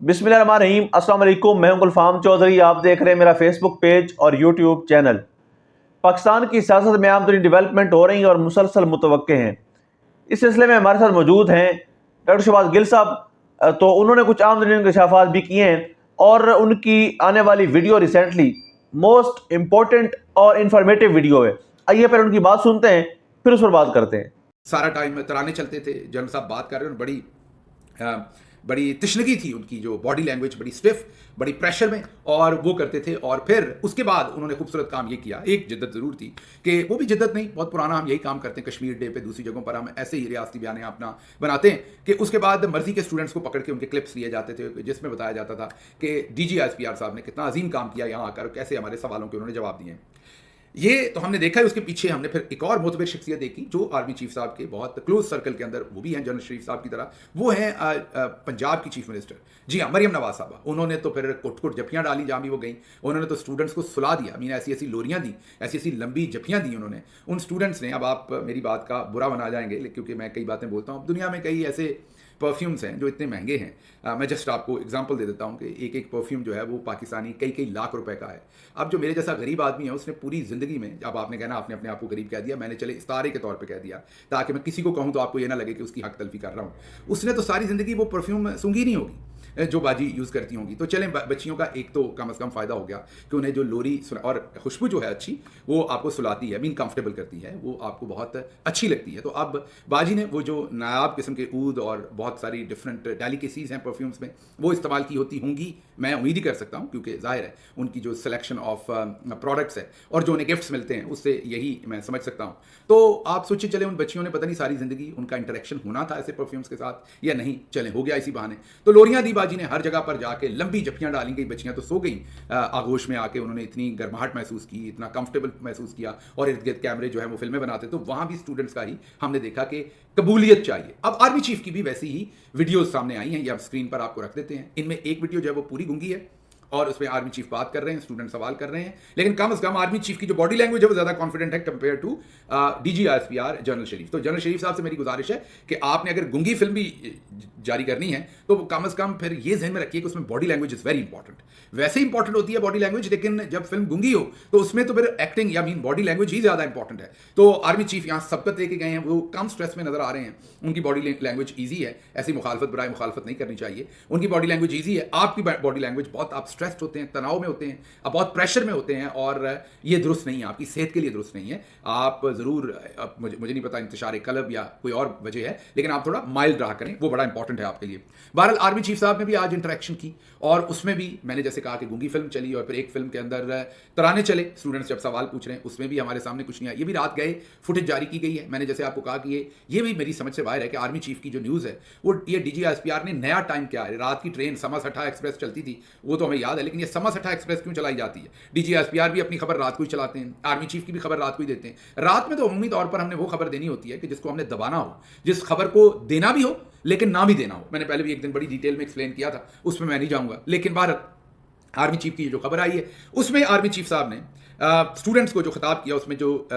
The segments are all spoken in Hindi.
बिस्मिल्लाहिर्रहमानिर्रहीम। अस्सलाम वालेकुम। मैं हूं गुलफाम चौधरी। आप देख रहे हैं मेरा फेसबुक पेज और यूट्यूब चैनल। पाकिस्तान की सियासत में आमतरीन डेवलपमेंट हो रही है और मुसलसल मुतवक्के हैं। इस सिलसिले में हमारे साथ मौजूद हैं डॉक्टर शहबाज गिल साहब। तो उन्होंने कुछ आमतरीन इंकशाफात भी किए हैं और उनकी आने वाली वीडियो रिसेंटली मोस्ट इम्पोर्टेंट और इंफॉर्मेटिव वीडियो है। आइए पहले उनकी बात सुनते हैं, फिर उस पर बात करते हैं। सारा टाइम तराने चलते थे। जनरल साहब बात कर रहे हैं, बड़ी तिश्नगी थी उनकी, जो बॉडी लैंग्वेज बड़ी स्टिफ, बड़ी प्रेशर में, और वो करते थे। और फिर उसके बाद उन्होंने खूबसूरत काम ये किया, एक जिद्दत ज़रूर थी कि वो भी जिद्दत नहीं, बहुत पुराना हम यही काम करते हैं कश्मीर डे पे, दूसरी जगहों पर हम ऐसे ही रियासती बयान अपना बनाते हैं कि उसके बाद मर्जी के स्टूडेंट्स को पकड़ के उनके क्लिप्स लिए जाते थे, जिसमें बताया जाता था कि DGSPR साहब ने कितना अजीम काम किया यहाँ आकर, कैसे हमारे सवालों के उन्होंने जवाब दिए। ये तो हमने देखा है। उसके पीछे हमने फिर एक और मोतबर शख्सियत देखी जो आर्मी चीफ साहब के बहुत क्लोज सर्कल के अंदर वो भी हैं, जनरल शरीफ साहब की तरह। वो हैं पंजाब की चीफ मिनिस्टर, जी हाँ, मरियम नवाज साहबा। उन्होंने तो फिर कुट कुट जफियाँ डाली जहाँ भी वो गई। उन्होंने तो स्टूडेंट्स को सुला दिया, मीन ऐसी ऐसी लोरियाँ दी, ऐसी ऐसी लंबी जफियाँ दी उन्होंने उन स्टूडेंट्स ने। अब आप मेरी बात का बुरा बना जाएंगे क्योंकि मैं कई बातें बोलता हूँ। दुनिया में कई ऐसे परफ्यूम्स हैं जो इतने महंगे हैं। मैं जस्ट आपको एग्जांपल दे देता हूँ कि एक एक परफ्यूम जो है वो पाकिस्तानी कई कई लाख रुपए का है। अब जो मेरे जैसा गरीब आदमी है उसने पूरी ज़िंदगी में, अब आपने कहना आपने अपने आप को गरीब कह दिया, मैंने चले इस्तारे के तौर पे कह दिया ताकि मैं किसी को कहूँ तो आपको ये ना लगे कि उसकी हक तलफी कर रहा हूँ। उसने तो सारी ज़िंदगी वो परफ्यूम सूंघी नहीं होगी जो बाजी यूज़ करती होंगी। तो चलें, बच्चियों का एक तो कम से कम फ़ायदा हो गया कि उन्हें जो लोरी और खुशबू जो है अच्छी, वो आपको सुलाती है, मीन कंफर्टेबल करती है, वो आपको बहुत अच्छी लगती है। तो अब बाजी ने वो जो नायाब किस्म के ऊद और बहुत सारी डिफरेंट डेलिकेसीज हैं परफ्यूम्स में, वो इस्तेमाल की होती होंगी, मैं उम्मीद ही कर सकता हूँ, क्योंकि जाहिर है उनकी जो सिलेक्शन ऑफ प्रोडक्ट्स है और जो उन्हें गिफ्ट्स मिलते हैं उससे यही मैं समझ सकता हूँ। तो आप सोचिए, चले उन बच्चियों ने पता नहीं सारी ज़िंदगी उनका इंटरेक्शन होना था ऐसे परफ्यूम्स के साथ या नहीं, चले हो गया इसी बहाने। तो लोरियाँ दी बाजी ने, हर जगह पर जाके लंबी जफियाँ डाली गई, बच्चियाँ तो सो गई आगोश में आके, उन्होंने इतनी गर्माहट महसूस की, इतना कंफर्टेबल महसूस किया। और इर्द गिर्द कैमरे जो है वो फिल्में बनाते, तो वहाँ भी स्टूडेंट्स का ही हमने देखा कि कबूलियत चाहिए। अब आर्मी चीफ की भी वैसी ही वीडियोस सामने आई हैं, ये आप स्क्रीन पर आपको रख देते हैं। इनमें एक वीडियो जो है वो पूरी गूंगी है और उसमें आर्मी चीफ बात कर रहे हैं, स्टूडेंट सवाल कर रहे हैं, लेकिन कम से कम आर्मी चीफ की जो बॉडी लैंग्वेज है वो ज्यादा कॉन्फिडेंट है कंपेयर टू DGSPR जनरल शरीफ। तो जनरल शरीफ साहब से मेरी गुजारिश है कि आपने अगर गूंगी फिल्म भी जारी करनी है तो कम से कम फिर ये ध्यान में रखिए कि उसमें body language is very important. वैसे इंपॉर्टेंट होती है बॉडी लैंग्वेज, लेकिन जब फिल्म गूंगी हो तो उसमें तो फिर एक्टिंग या मीन बॉडी लैंग्वेज ही ज्यादा इंपॉर्टेंट है। तो आर्मी चीफ यहाँ सबकत लेके गए हैं, वो कम स्ट्रेस में नजर आ रहे हैं, उनकी बॉडी लैंग्वेज ईजी है। ऐसी मुखालफत बराए मुखालफत नहीं करनी चाहिए, उनकी बॉडी लैंग्वेज ईजी है। आपकी बॉडी लैंग्वेज बहुत, आप स्ट्रेस्ड होते हैं, तनाव में होते हैं, अब बहुत प्रेशर में होते हैं, और ये दुरुस्त नहीं है, आपकी सेहत के लिए दुरुस्त नहीं है। आप ज़रूर, मुझे नहीं पता इंतशार कलब या कोई और वजह है, लेकिन आप थोड़ा माइल्ड रहा करें, वो बड़ा इंपॉर्टेंट है आपके लिए। बहरहाल आर्मी चीफ साहब ने भी आज इंटरेक्शन की और उसमें भी मैंने जैसे कहा कि गूंगी फिल्म चली और फिर एक फिल्म के अंदर तराने चले, स्टूडेंट्स जब सवाल पूछ रहे हैं, उसमें भी हमारे सामने कुछ नहीं आया। ये भी रात गए फुटेज जारी की गई है। मैंने जैसे आपको कहा कि ये भी मेरी समझ से बाहर है कि आर्मी चीफ की जो न्यूज़ है वो, ये DGSPR ने नया टाइम क्या है, रात की ट्रेन समासठा एक्सप्रेस चलती थी वो तो हमें याद है, लेकिन ये समासठा एक्सप्रेस क्यों चलाई जाती है? DGSPR भी अपनी खबर रात को ही चलाते हैं, आर्मी चीफ की भी खबर रात को ही देते हैं। रात में तो अमूमी तौर पर हमने वो खबर देनी होती है कि जिसको हमने दबाना हो, जिस खबर को देना भी हो लेकिन ना भी देना हो। मैंने पहले भी एक दिन बड़ी डिटेल में एक्सप्लेन किया था, उसमें मैं नहीं जाऊंगा। लेकिन भारत आर्मी चीफ की जो खबर आई है उसमें आर्मी चीफ साहब ने स्टूडेंट्स को जो खिताब किया, उसमें जो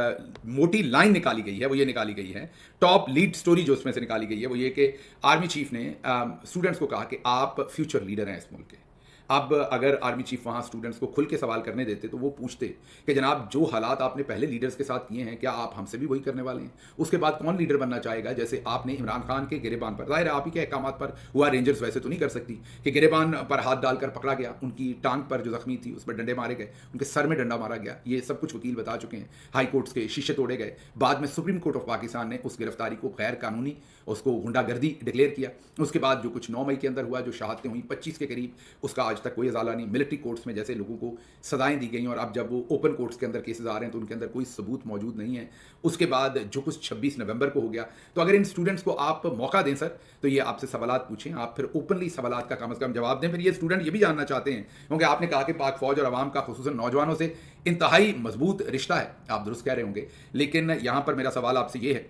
मोटी लाइन निकाली गई है वो ये निकाली गई है, टॉप लीड स्टोरी जो उसमें से निकाली गई है वो ये कि आर्मी चीफ ने स्टूडेंट्स को कहा कि आप फ्यूचर लीडर हैं इस मुल्क के। अब अगर आर्मी चीफ वहाँ स्टूडेंट्स को खुल के सवाल करने देते तो वो पूछते कि जनाब जो हालात आपने पहले लीडर्स के साथ किए हैं, क्या आप हमसे भी वही करने वाले हैं? उसके बाद कौन लीडर बनना चाहेगा? जैसे आपने इमरान खान के गिरेबान पर, जाहिर है आप ही के अहकाम पर हुआ, रेंजर्स वैसे तो नहीं कर सकती कि गिरेबान पर हाथ डालकर पकड़ा गया, उनकी टांग पर जो जख्मी थी उस पर डंडे मारे गए, उनके सर में डंडा मारा गया, ये सब कुछ वकील बता चुके हैं, हाई कोर्ट्स के शीशे तोड़े गए। बाद में सुप्रीम कोर्ट ऑफ पाकिस्तान ने उस गिरफ्तारी को गैर कानूनी, उसको गुंडागर्दी डिक्लेयर किया। उसके बाद जो कुछ 9 मई के अंदर हुआ, जो शहादतें हुई 25 के करीब, उसका आज तक कोई अजाला नहीं। मिलिट्री कोर्ट्स में जैसे लोगों को सजाएं दी गई और अब जब वो ओपन कोर्ट्स के अंदर केसेस आ रहे हैं तो उनके अंदर कोई सबूत मौजूद नहीं है। उसके बाद जो कुछ 26 नवंबर को हो गया, तो अगर इन स्टूडेंट्स को आप मौका दें सर, तो ये आपसे सवालात पूछें, आप फिर ओपनली सवालात का कम से कम जवाब दें। फिर ये स्टूडेंट ये भी जानना चाहते हैं, क्योंकि आपने कहा कि पाक फौज और अवाम का खुसूसन नौजवानों से इंतहाई मजबूत रिश्ता है, आप दुरुस्त कह रहे होंगे, लेकिन यहाँ पर मेरा सवाल आपसे ये है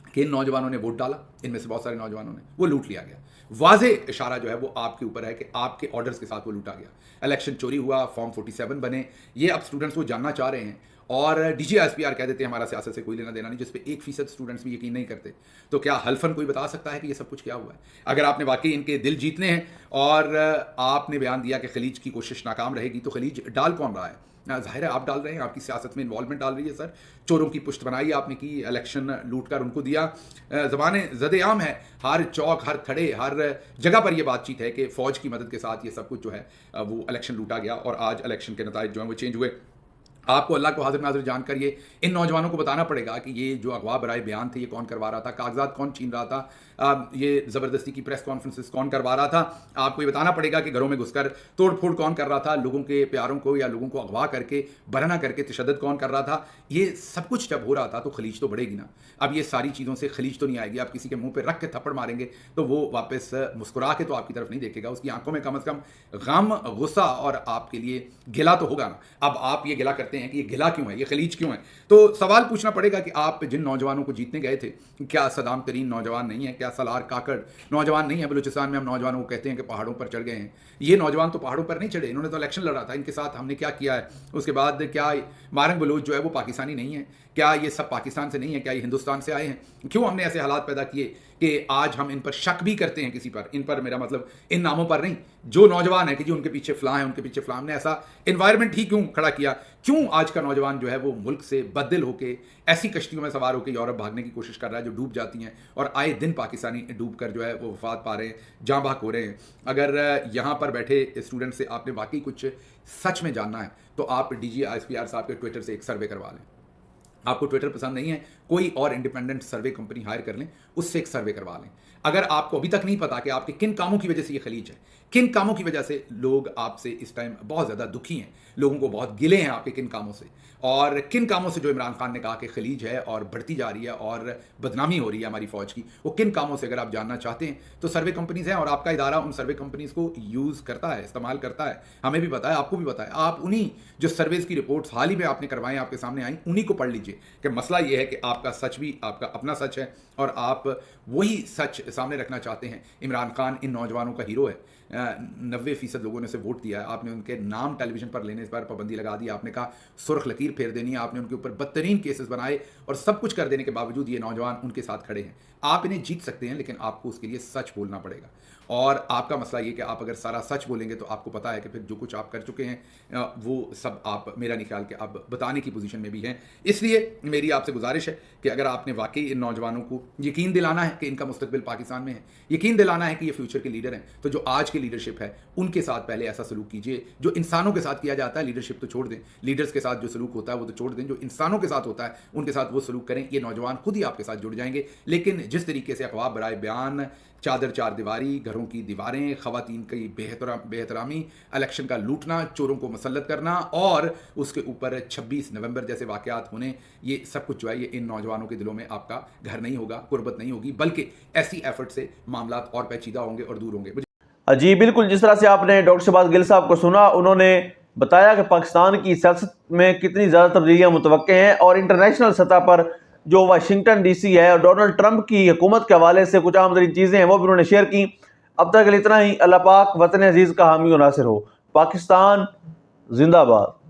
कि इन नौजवानों ने वोट डाला, इनमें से बहुत सारे नौजवानों ने, वो लूट लिया गया। वाज़े इशारा जो है वो आपके ऊपर है कि आपके ऑर्डर्स के साथ वो लूटा गया। इलेक्शन चोरी हुआ, फॉर्म 47 बने, ये अब स्टूडेंट्स वो जानना चाह रहे हैं और DGISPR कह देते हैं हमारा सियासत से कोई लेना देना नहीं, जिस पे 1% स्टूडेंट्स भी यकीन नहीं करते। तो क्या हल्फन कोई बता सकता है कि ये सब कुछ क्या हुआ है? अगर आपने वाकई इनके दिल जीतने हैं और आपने बयान दिया कि खलीज की कोशिश नाकाम रहेगी, तो खलीज डाल कौन रहा है? ज़ाहिर है आप डाल रहे हैं, आपकी सियासत में इन्वॉल्वमेंट डाल रही है सर। चोरों की पुष्ट बनाई आपने की, इलेक्शन लूट कर उनको दिया। ज़बाने ज़द-ए-आम है, हर चौक, हर थड़े, हर जगह पर यह बातचीत है कि फ़ौज की मदद के साथ ये सब कुछ जो है वो इलेक्शन लूटा गया और आज इलेक्शन के नताइज जो हैं वो चेंज हुए। आपको अल्लाह को हाजिर नाजिर जानकर ये इन नौजवानों को बताना पड़ेगा कि ये जो अगवा बराए बयान थे ये कौन करवा रहा था, कागजात कौन छीन रहा था, ये ज़बरदस्ती की प्रेस कॉन्फ्रेंसेस कौन करवा रहा था। आपको ये बताना पड़ेगा कि घरों में घुसकर तोड़ फोड़ कौन कर रहा था, लोगों के प्यारों को या लोगों को अगवा करके बरहना करके तशद्दुद कौन कर रहा था। ये सब कुछ जब हो रहा था तो खलीज तो बढ़ेगी ना। अब ये सारी चीज़ों से खलीज तो नहीं आएगी। आप किसी के मुंह पर रख के थप्पड़ मारेंगे तो वो वापस मुस्कुरा के तो आपकी तरफ नहीं देखेगा, उसकी आंखों में कम से कम गम, गुस्सा और आपके लिए गिला तो होगा ना। अब आप ये गिला करते हैं कि ये गिला क्यों है, ये खलीज क्यों है? तो सवाल पूछना पड़ेगा कि आप जिन नौजवानों को जीतने गए थे, क्या सदाम तरीन नौजवान नहीं है, क्या सलार काकड़ नौजवान नहीं है? बलूचिस्तान में हम नौजवानों को कहते हैं कि पहाड़ों पर चढ़ गए हैं। ये नौजवान तो पहाड़ों पर नहीं चढ़े, इन्होंने तो इलेक्शन लड़ा था। इनके साथ हमने क्या किया है? उसके बाद क्या मारंग बलूच जो है वो पाकिस्तानी नहीं है? क्या ये सब पाकिस्तान से नहीं है? क्या ये हिंदुस्तान से आए हैं? क्यों हमने ऐसे हालात पैदा किए कि आज हम इन पर शक भी करते हैं किसी पर? इन पर मेरा मतलब इन नामों पर नहीं, जो नौजवान है कि जी उनके पीछे फलां है, उनके पीछे फलां। हमने ऐसा इन्वायरमेंट ही क्यों खड़ा किया? क्यों आज का नौजवान जो है वो मुल्क से बददिल होकर ऐसी कश्तियों में सवार होकर यूरोप भागने की कोशिश कर रहा है जो डूब जाती हैं और आए दिन पाकिस्तानी डूब कर जो है वो वफात पा रहे हैं, जाँ बाक हो रहे हैं। अगर यहाँ पर बैठे स्टूडेंट से आपने वाकई कुछ सच में जानना है तो आप DGISPR साहब के ट्विटर से एक सर्वे करवा लें। आपको ट्विटर पसंद नहीं है, कोई और इंडिपेंडेंट सर्वे कंपनी हायर कर लें, उससे एक सर्वे करवा लें। अगर आपको अभी तक नहीं पता कि आपके किन कामों की वजह से ये खलीज है, किन कामों की वजह से लोग आपसे इस टाइम बहुत ज़्यादा दुखी हैं, लोगों को बहुत गिले हैं आपके किन कामों से, और किन कामों से जो इमरान खान ने कहा कि खलीज है और बढ़ती जा रही है और बदनामी हो रही है हमारी फ़ौज की, वो किन कामों से अगर आप जानना चाहते हैं तो सर्वे कंपनीज़ हैं और आपका इदारा उन सर्वे कंपनीज़ को यूज़ करता है, इस्तेमाल करता है। हमें भी पता है, आपको भी पता है। आप उन्हीं जो सर्वेज़ की रिपोर्ट्स हाल ही में आपने करवाएं, आपके सामने आई, उन्हीं को पढ़ लीजिए कि मसला ये है कि आपका सच भी आपका अपना सच है और आप वही सच सामने रखना चाहते हैं। इमरान खान इन नौजवानों का हीरो है। 90% लोगों ने उसे वोट दिया है। आपने उनके नाम टेलीविज़न पर लेने पर पाबंदी लगा दी। आपने कहा सुर्ख लकीर फेर देनी है। आपने उनके ऊपर बदतरीन केसेस बनाए और सब कुछ कर देने के बावजूद ये नौजवान उनके साथ खड़े हैं। आप इन्हें जीत सकते हैं, लेकिन आपको उसके लिए सच बोलना पड़ेगा। और आपका मसला ये कि आप अगर सारा सच बोलेंगे तो आपको पता है कि फिर जो कुछ आप कर चुके हैं वो सब आप, मेरा नहीं ख्याल कि आप बताने की पोजीशन में भी हैं। इसलिए मेरी आपसे गुजारिश है कि अगर आपने वाकई इन नौजवानों को यकीन दिलाना है कि इनका मुस्तकबिल पाकिस्तान में है, यकीन दिलाना है कि ये फ्यूचर के लीडर हैं, तो जो आज की लीडरशिप है उनके साथ पहले ऐसा सलूक कीजिए जो इंसानों के साथ किया जाता है। लीडरशिप तो छोड़ दें, लीडर्स के साथ जो सलूक होता है वो तो छोड़ दें, जो इंसानों के साथ होता है उनके साथ वो सलूक करें। ये नौजवान खुद ही आपके साथ जुड़ जाएंगे। लेकिन जिस तरीके से अखबार बराए बयान, चादर चार दीवारी, घरों की दीवारें, खवातीन की बेहतरामी, इलेक्शन का लूटना, चोरों को मसल्लत करना और उसके ऊपर 26 नवंबर जैसे वाक़यात होने, ये सब कुछ जो है ये इन नौजवानों के दिलों में आपका घर नहीं होगा, कुर्बत नहीं होगी, बल्कि ऐसी एफर्ट से मामलात और पेचीदा होंगे और दूर होंगे। जी बिल्कुल, जिस तरह से आपने डॉक्टर शहबाज गिल साहब को सुना, उन्होंने बताया कि पाकिस्तान की सियासत में कितनी ज़्यादा तब्दीलियाँ मुतवक्के हैं और इंटरनेशनल सतह पर जो वाशिंगटन DC है और डोनाल्ड ट्रंप की हुकूमत के हवाले से कुछ आम तरीन चीज़ें हैं वो भी उन्होंने शेयर की। अब तक के लिए इतना ही। अल्लाह पाक वतन अजीज़ का हामी और नासिर हो। पाकिस्तान जिंदाबाद।